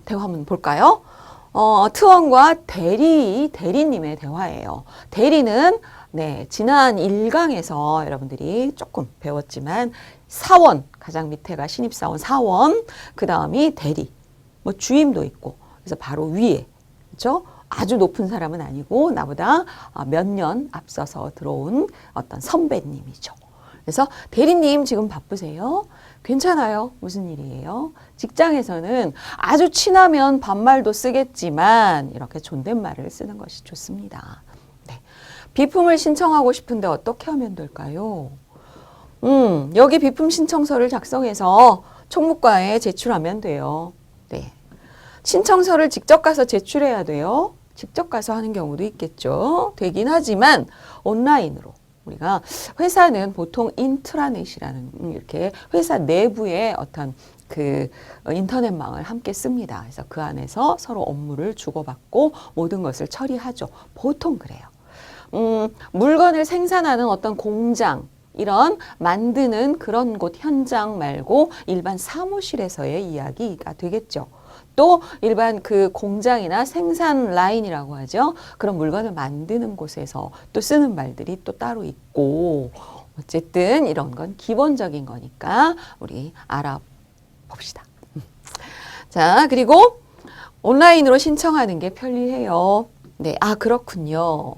대화 한번 볼까요? 트원과 대리님의 대화예요. 대리는 네, 지난 1강에서 여러분들이 조금 배웠지만 사원, 가장 밑에가 신입사원 사원, 그 다음이 대리, 뭐 주임도 있고, 그래서 바로 위에, 그렇죠? 아주 높은 사람은 아니고 나보다 몇 년 앞서서 들어온 어떤 선배님이죠. 그래서 대리님 지금 바쁘세요? 괜찮아요. 무슨 일이에요? 직장에서는 아주 친하면 반말도 쓰겠지만 이렇게 존댓말을 쓰는 것이 좋습니다. 네. 비품을 신청하고 싶은데 어떻게 하면 될까요? 여기 비품 신청서를 작성해서 총무과에 제출하면 돼요. 네. 신청서를 직접 가서 제출해야 돼요. 직접 가서 하는 경우도 있겠죠. 되긴 하지만 온라인으로. 우리가 회사는 보통 인트라넷이라는 이렇게 회사 내부의 어떤 그 인터넷망을 함께 씁니다. 그래서 그 안에서 서로 업무를 주고받고 모든 것을 처리하죠. 보통 그래요. 물건을 생산하는 어떤 공장, 이런 만드는 그런 곳 현장 말고 일반 사무실에서의 이야기가 되겠죠. 또 일반 그 공장이나 생산 라인이라고 하죠. 그런 물건을 만드는 곳에서 또 쓰는 말들이 또 따로 있고 어쨌든 이런 건 기본적인 거니까 우리 알아봅시다. 자, 그리고 온라인으로 신청하는 게 편리해요. 네, 아 그렇군요.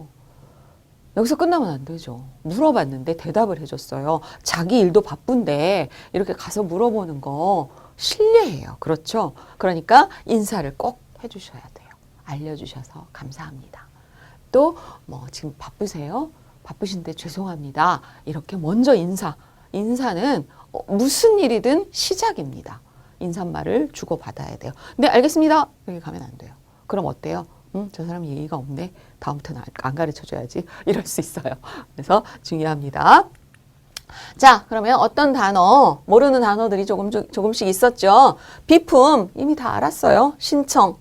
여기서 끝나면 안 되죠. 물어봤는데 대답을 해줬어요. 자기 일도 바쁜데 이렇게 가서 물어보는 거 실례예요. 그렇죠? 그러니까 인사를 꼭 해주셔야 돼요. 알려주셔서 감사합니다. 또 뭐 지금 바쁘세요? 바쁘신데 죄송합니다. 이렇게 먼저 인사는 무슨 일이든 시작입니다. 인사말을 주고받아야 돼요. 네, 알겠습니다. 여기 가면 안 돼요. 그럼 어때요? 저 사람 예의가 없네. 다음부터는 안 가르쳐줘야지. 이럴 수 있어요. 그래서 중요합니다. 자, 그러면 어떤 단어, 모르는 단어들이 조금씩 있었죠. 비품, 이미 다 알았어요. 신청.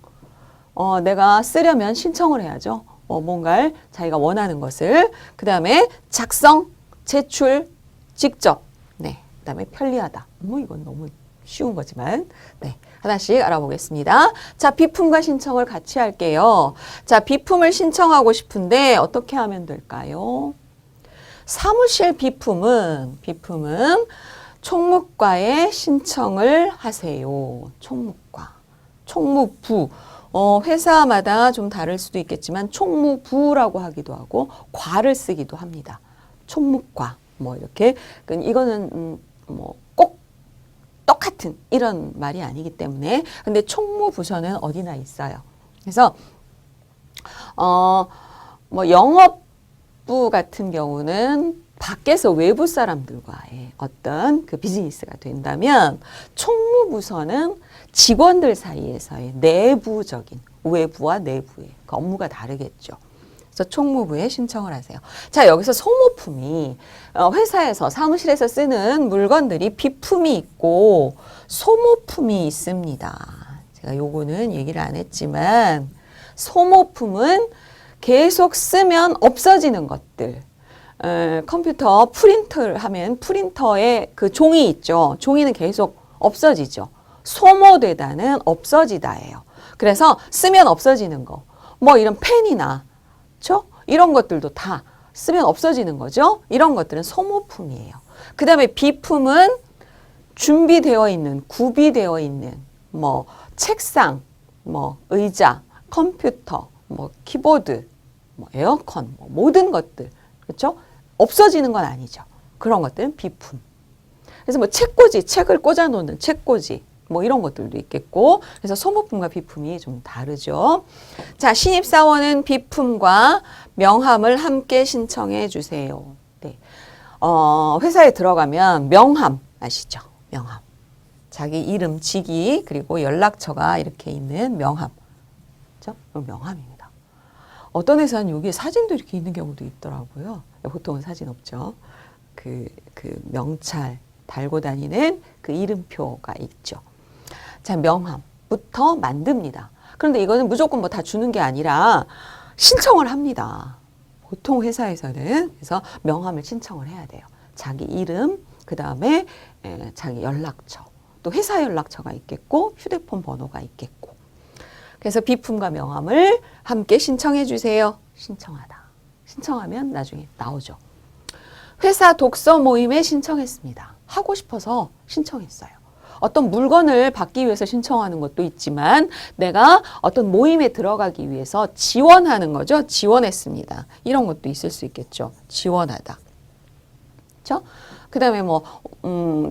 내가 쓰려면 신청을 해야죠. 뭔가를 자기가 원하는 것을. 그 다음에 작성, 제출, 직접. 네. 그 다음에 편리하다. 뭐 이건 너무 쉬운 거지만. 네. 하나씩 알아보겠습니다. 자, 비품과 신청을 같이 할게요. 자, 비품을 신청하고 싶은데 어떻게 하면 될까요? 사무실 비품은 총무과에 신청을 하세요. 총무과, 총무부. 회사마다 좀 다를 수도 있겠지만 총무부라고 하기도 하고 과를 쓰기도 합니다. 총무과 뭐 이렇게 이거는 뭐 꼭 똑같은 이런 말이 아니기 때문에 근데 총무부서는 어디나 있어요. 그래서 뭐 영업부 같은 경우는 밖에서 외부 사람들과의 어떤 그 비즈니스가 된다면 총무부서는 직원들 사이에서의 내부적인 외부와 내부의 그 업무가 다르겠죠. 그래서 총무부에 신청을 하세요. 자, 여기서 소모품이 회사에서 사무실에서 쓰는 물건들이 비품이 있고 소모품이 있습니다. 제가 요거는 얘기를 안 했지만 소모품은 계속 쓰면 없어지는 것들. 컴퓨터 프린터를 하면 프린터에 그 종이 있죠. 종이는 계속 없어지죠. 소모되다는 없어지다예요. 그래서 쓰면 없어지는 거. 뭐 이런 펜이나 그렇죠? 이런 것들도 다 쓰면 없어지는 거죠. 이런 것들은 소모품이에요. 그 다음에 비품은 준비되어 있는, 구비되어 있는 뭐 책상, 뭐 의자, 컴퓨터, 뭐 키보드, 뭐 에어컨, 뭐 모든 것들 그렇죠? 없어지는 건 아니죠. 그런 것들은 비품. 그래서 뭐 책꽂이, 책을 꽂아놓는 책꽂이 뭐 이런 것들도 있겠고 그래서 소모품과 비품이 좀 다르죠. 자, 신입사원은 비품과 명함을 함께 신청해 주세요. 네. 회사에 들어가면 명함 아시죠? 명함. 자기 이름, 직위 그리고 연락처가 이렇게 있는 명함. 그렇죠? 명함입니다. 어떤 회사는 여기에 사진도 이렇게 있는 경우도 있더라고요. 보통은 사진 없죠. 그 명찰 달고 다니는 그 이름표가 있죠. 자, 명함부터 만듭니다. 그런데 이거는 무조건 뭐 다 주는 게 아니라 신청을 합니다. 보통 회사에서는 그래서 명함을 신청을 해야 돼요. 자기 이름, 그 다음에 자기 연락처, 또 회사 연락처가 있겠고 휴대폰 번호가 있겠고 그래서 비품과 명함을 함께 신청해 주세요. 신청하다. 신청하면 나중에 나오죠. 회사 독서 모임에 신청했습니다. 하고 싶어서 신청했어요. 어떤 물건을 받기 위해서 신청하는 것도 있지만 내가 어떤 모임에 들어가기 위해서 지원하는 거죠. 지원했습니다. 이런 것도 있을 수 있겠죠. 지원하다. 그렇죠? 그 다음에 뭐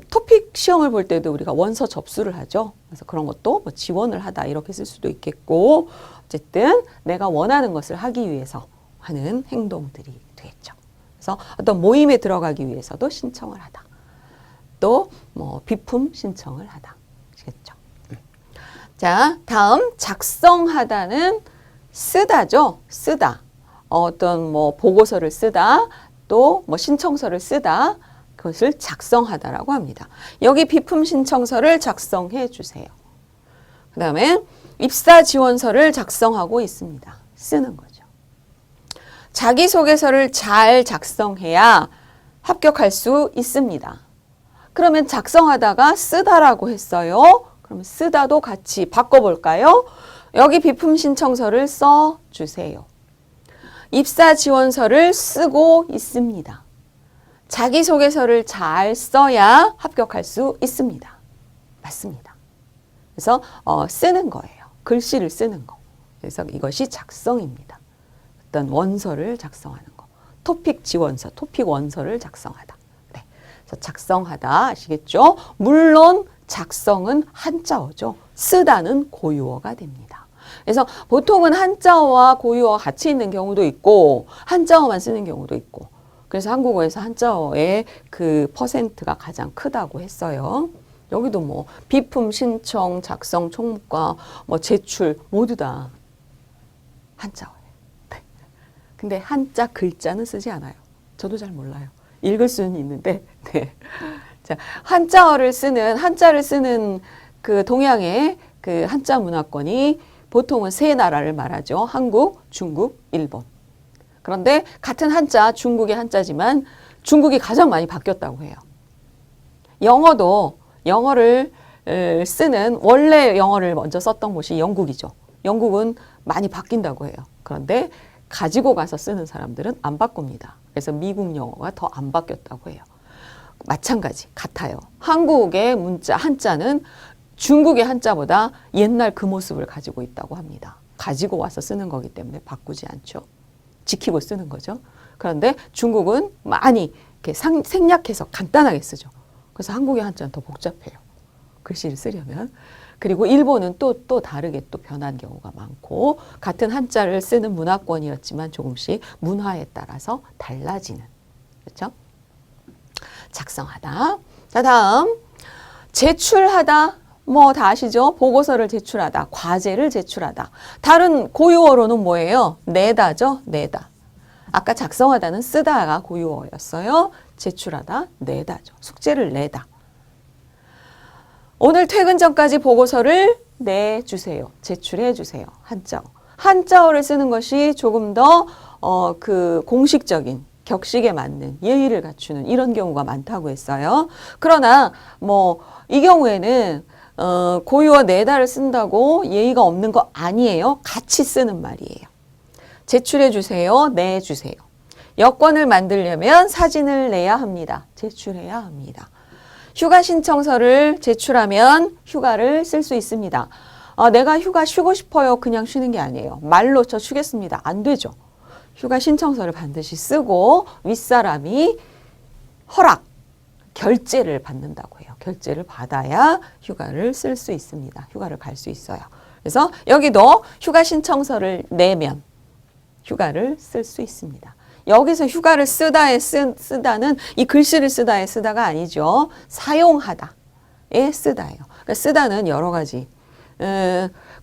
토픽 시험을 볼 때도 우리가 원서 접수를 하죠. 그래서 그런 것도 뭐 지원을 하다 이렇게 쓸 수도 있겠고 어쨌든 내가 원하는 것을 하기 위해서 하는 행동들이 되겠죠. 그래서 어떤 모임에 들어가기 위해서도 신청을 하다. 또 뭐 비품 신청을 하다. 아시겠죠? 자, 다음 작성하다는 쓰다죠. 쓰다. 어떤 뭐 보고서를 쓰다. 또 뭐 신청서를 쓰다. 그것을 작성하다라고 합니다. 여기 비품 신청서를 작성해 주세요. 그 다음에 입사 지원서를 작성하고 있습니다. 쓰는 거죠. 자기소개서를 잘 작성해야 합격할 수 있습니다. 그러면 작성하다가 쓰다라고 했어요. 그러면 쓰다도 같이 바꿔볼까요? 여기 비품 신청서를 써주세요. 입사 지원서를 쓰고 있습니다. 자기소개서를 잘 써야 합격할 수 있습니다. 맞습니다. 그래서 쓰는 거예요. 글씨를 쓰는 거. 그래서 이것이 작성입니다. 어떤 원서를 작성하는 거. 토픽 지원서, 토픽 원서를 작성하다. 네. 그래서 작성하다 아시겠죠? 물론 작성은 한자어죠. 쓰다는 고유어가 됩니다. 그래서 보통은 한자어와 고유어가 같이 있는 경우도 있고 한자어만 쓰는 경우도 있고 그래서 한국어에서 한자어의 그 퍼센트가 가장 크다고 했어요. 여기도 뭐 비품 신청, 작성, 총무과, 뭐 제출 모두 다 한자어예요. 네. 근데 한자 글자는 쓰지 않아요. 저도 잘 몰라요. 읽을 수는 있는데, 네. 자, 한자를 쓰는 그 동양의 그 한자 문화권이 보통은 세 나라를 말하죠. 한국, 중국, 일본. 그런데 같은 한자, 중국의 한자지만 중국이 가장 많이 바뀌었다고 해요. 영어도 영어를 쓰는 원래 영어를 먼저 썼던 곳이 영국이죠. 영국은 많이 바뀐다고 해요. 그런데 가지고 가서 쓰는 사람들은 안 바꿉니다. 그래서 미국 영어가 더 안 바뀌었다고 해요. 마찬가지 같아요. 한국의 문자 한자는 중국의 한자보다 옛날 그 모습을 가지고 있다고 합니다. 가지고 와서 쓰는 거기 때문에 바꾸지 않죠. 지키고 쓰는 거죠. 그런데 중국은 많이 이렇게 생략해서 간단하게 쓰죠. 그래서 한국의 한자는 더 복잡해요. 글씨를 쓰려면. 그리고 일본은 또 다르게 또 변한 경우가 많고 같은 한자를 쓰는 문화권이었지만 조금씩 문화에 따라서 달라지는. 그렇죠? 작성하다. 자, 다음 제출하다. 뭐 다 아시죠? 보고서를 제출하다, 과제를 제출하다. 다른 고유어로는 뭐예요? 내다죠? 내다. 아까 작성하다는 쓰다가 고유어였어요. 제출하다, 내다죠. 숙제를 내다. 오늘 퇴근 전까지 보고서를 내주세요. 제출해 주세요. 한자어. 한자어를 쓰는 것이 조금 더 그 공식적인 격식에 맞는 예의를 갖추는 이런 경우가 많다고 했어요. 그러나 뭐 이 경우에는 고유어 내다를 쓴다고 예의가 없는 거 아니에요. 같이 쓰는 말이에요. 제출해 주세요. 내주세요. 여권을 만들려면 사진을 내야 합니다. 제출해야 합니다. 휴가 신청서를 제출하면 휴가를 쓸 수 있습니다. 내가 휴가 쉬고 싶어요. 그냥 쉬는 게 아니에요. 말로 저 쉬겠습니다. 안 되죠. 휴가 신청서를 반드시 쓰고 윗사람이 허락, 결제를 받는다고 해요. 결제를 받아야 휴가를 쓸 수 있습니다. 휴가를 갈 수 있어요. 그래서 여기도 휴가 신청서를 내면 휴가를 쓸 수 있습니다. 여기서 휴가를 쓰다는 이 글씨를 쓰다의 쓰다가 아니죠. 사용하다의 쓰다예요. 그러니까 쓰다는 여러 가지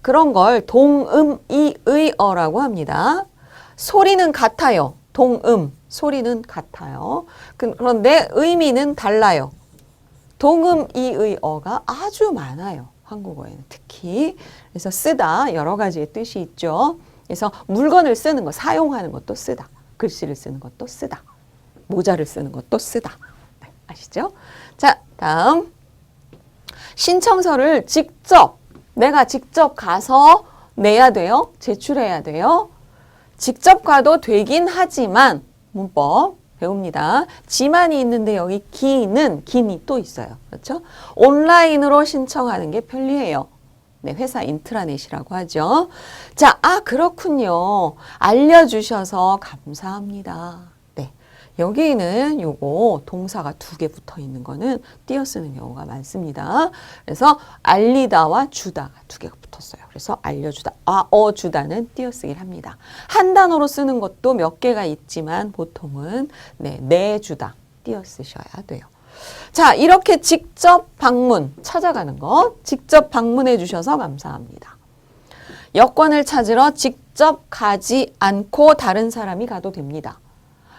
그런 걸 동음이의어라고 합니다. 소리는 같아요. 동음, 소리는 같아요. 그런데 의미는 달라요. 동음이의어가 아주 많아요. 한국어에는 특히. 그래서 쓰다 여러 가지의 뜻이 있죠. 그래서 물건을 쓰는 거, 사용하는 것도 쓰다. 글씨를 쓰는 것도 쓰다. 모자를 쓰는 것도 쓰다. 네, 아시죠? 자, 다음. 신청서를 내가 직접 가서 내야 돼요? 제출해야 돼요? 직접 가도 되긴 하지만 문법 배웁니다. 지만이 있는데 여기 기니 또 있어요. 그렇죠? 온라인으로 신청하는 게 편리해요. 네, 회사 인트라넷이라고 하죠. 자, 그렇군요. 알려주셔서 감사합니다. 네, 여기는 요거 동사가 2개 붙어 있는 거는 띄어 쓰는 경우가 많습니다. 그래서 알리다와 주다가 2개가 붙었어요. 그래서 알려주다, 주다는 띄어 쓰기를 합니다. 한 단어로 쓰는 것도 몇 개가 있지만 보통은 내주다 띄어 쓰셔야 돼요. 자, 이렇게 직접 방문, 찾아가는 것, 직접 방문해 주셔서 감사합니다. 여권을 찾으러 직접 가지 않고 다른 사람이 가도 됩니다.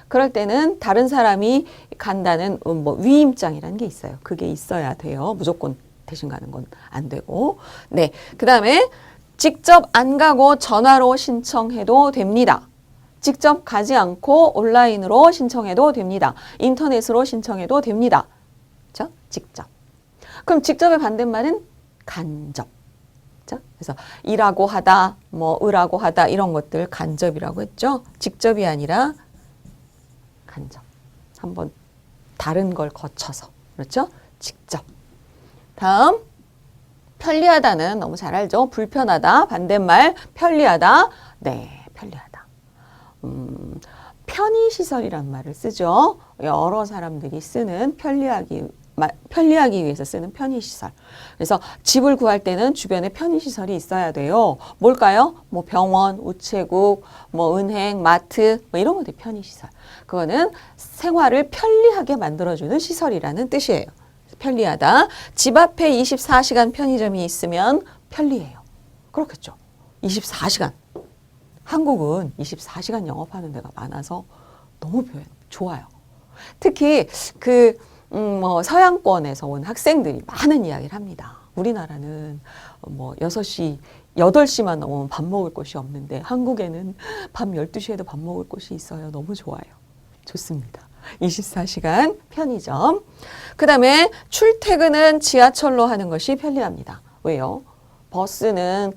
그럴 때는 다른 사람이 간다는 위임장이라는 게 있어요. 그게 있어야 돼요. 무조건 대신 가는 건 안 되고. 네, 그 다음에 직접 안 가고 전화로 신청해도 됩니다. 직접 가지 않고 온라인으로 신청해도 됩니다. 인터넷으로 신청해도 됩니다. 그렇죠? 직접. 그럼 직접의 반대말은 간접. 그렇죠? 그래서 이라고 하다, 으라고 하다 이런 것들 간접이라고 했죠. 직접이 아니라 간접. 한번 다른 걸 거쳐서. 그렇죠? 직접. 다음 편리하다는 너무 잘 알죠. 불편하다. 반대말 편리하다. 네, 편리하다. 편의시설이란 말을 쓰죠. 여러 사람들이 쓰는 편리하기 위해서 쓰는 편의시설. 그래서 집을 구할 때는 주변에 편의시설이 있어야 돼요. 뭘까요? 병원, 우체국, 은행, 마트 이런 것들이 편의시설. 그거는 생활을 편리하게 만들어주는 시설이라는 뜻이에요. 편리하다. 집 앞에 24시간 편의점이 있으면 편리해요. 그렇겠죠. 24시간. 한국은 24시간 영업하는 데가 많아서 너무 좋아요. 특히 서양권에서 온 학생들이 많은 이야기를 합니다. 우리나라는 6시, 8시만 넘으면 밥 먹을 곳이 없는데 한국에는 밤 12시에도 밥 먹을 곳이 있어요. 너무 좋아요. 좋습니다. 24시간 편의점. 그 다음에 출퇴근은 지하철로 하는 것이 편리합니다. 왜요? 버스는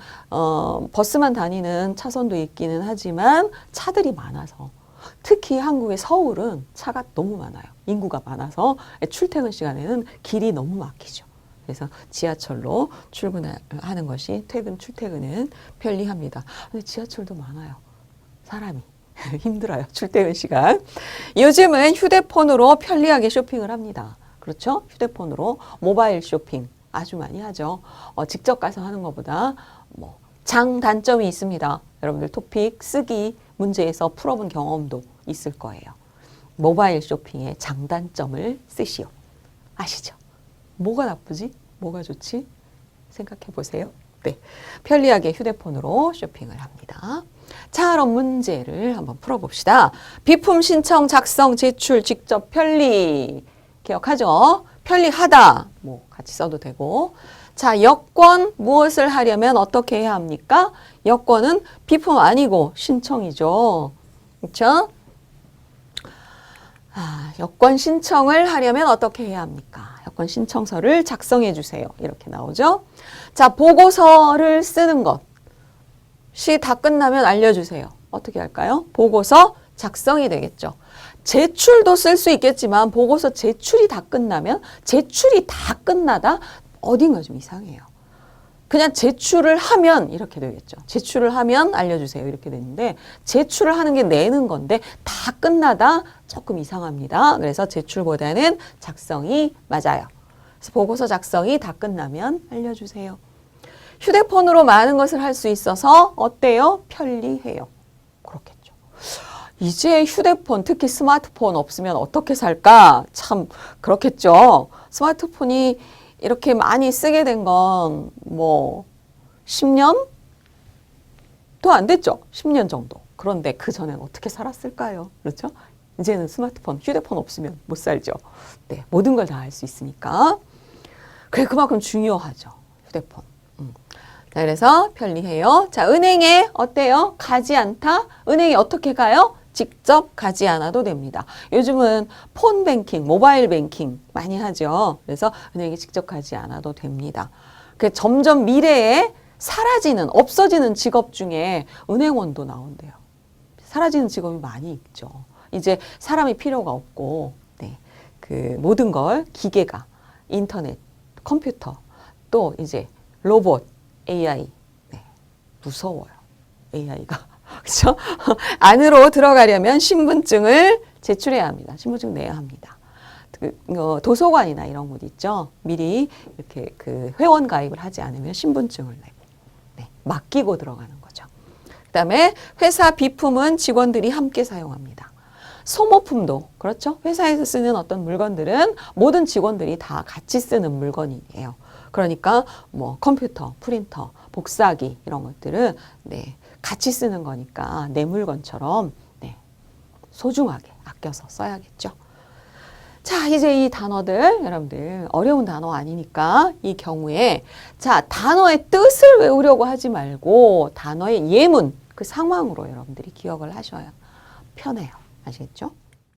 버스만 다니는 차선도 있기는 하지만 차들이 많아서 특히 한국의 서울은 차가 너무 많아요. 인구가 많아서 출퇴근 시간에는 길이 너무 막히죠. 그래서 지하철로 출근하는 것이 출퇴근은 편리합니다. 근데 지하철도 많아요. 사람이 힘들어요. 출퇴근 시간. 요즘은 휴대폰으로 편리하게 쇼핑을 합니다. 그렇죠? 휴대폰으로 모바일 쇼핑 아주 많이 하죠. 직접 가서 하는 것보다 장단점이 있습니다. 여러분들 토픽 쓰기 문제에서 풀어본 경험도 있을 거예요. 모바일 쇼핑의 장단점을 쓰시오. 아시죠? 뭐가 나쁘지? 뭐가 좋지? 생각해 보세요. 네, 편리하게 휴대폰으로 쇼핑을 합니다. 자, 그럼 문제를 한번 풀어봅시다. 비품 신청, 작성, 제출, 직접 편리. 기억하죠? 편리하다. 같이 써도 되고. 자, 여권 무엇을 하려면 어떻게 해야 합니까? 여권은 비품 아니고 신청이죠. 그렇죠? 여권 신청을 하려면 어떻게 해야 합니까? 여권 신청서를 작성해 주세요. 이렇게 나오죠. 자, 보고서를 쓰는 것이 다 끝나면 알려주세요. 어떻게 할까요? 보고서 작성이 되겠죠. 제출도 쓸 수 있겠지만 보고서 제출이 다 끝나면 제출이 다 끝나다 어딘가 좀 이상해요. 그냥 제출을 하면 이렇게 되겠죠. 제출을 하면 알려주세요. 이렇게 되는데 제출을 하는 게 내는 건데 다 끝나다 조금 이상합니다. 그래서 제출보다는 작성이 맞아요. 그래서 보고서 작성이 다 끝나면 알려주세요. 휴대폰으로 많은 것을 할 수 있어서 어때요? 편리해요. 그렇겠죠. 이제 휴대폰, 특히 스마트폰 없으면 어떻게 살까? 참 그렇겠죠. 스마트폰이 이렇게 많이 쓰게 된 건 10년? 도 안 됐죠. 10년 정도. 그런데 그전엔 어떻게 살았을까요? 그렇죠? 이제는 스마트폰, 휴대폰 없으면 못 살죠. 네, 모든 걸 다 할 수 있으니까. 그만큼 중요하죠. 휴대폰. 자, 그래서 편리해요. 자, 은행에 어때요? 가지 않다? 은행에 어떻게 가요? 직접 가지 않아도 됩니다. 요즘은 폰 뱅킹, 모바일 뱅킹 많이 하죠. 그래서 은행에 직접 가지 않아도 됩니다. 점점 미래에 사라지는, 없어지는 직업 중에 은행원도 나온대요. 사라지는 직업이 많이 있죠. 이제 사람이 필요가 없고, 네, 그 모든 걸 기계가, 인터넷, 컴퓨터, 또 이제 로봇, AI, 네, 무서워요. AI가. 그렇죠? 안으로 들어가려면 신분증을 제출해야 합니다. 신분증 내야 합니다. 도서관이나 이런 곳 있죠. 미리 이렇게 그 회원 가입을 하지 않으면 신분증을 내고, 네, 맡기고 들어가는 거죠. 그다음에 회사 비품은 직원들이 함께 사용합니다. 소모품도 그렇죠. 회사에서 쓰는 어떤 물건들은 모든 직원들이 다 같이 쓰는 물건이에요. 그러니까 뭐 컴퓨터, 프린터, 복사기 이런 것들은 네, 같이 쓰는 거니까 내 물건처럼 네, 소중하게 아껴서 써야겠죠. 자, 이제 이 단어들 여러분들 어려운 단어 아니니까 이 경우에 자, 단어의 뜻을 외우려고 하지 말고 단어의 예문, 그 상황으로 여러분들이 기억을 하셔야 편해요. 아시겠죠?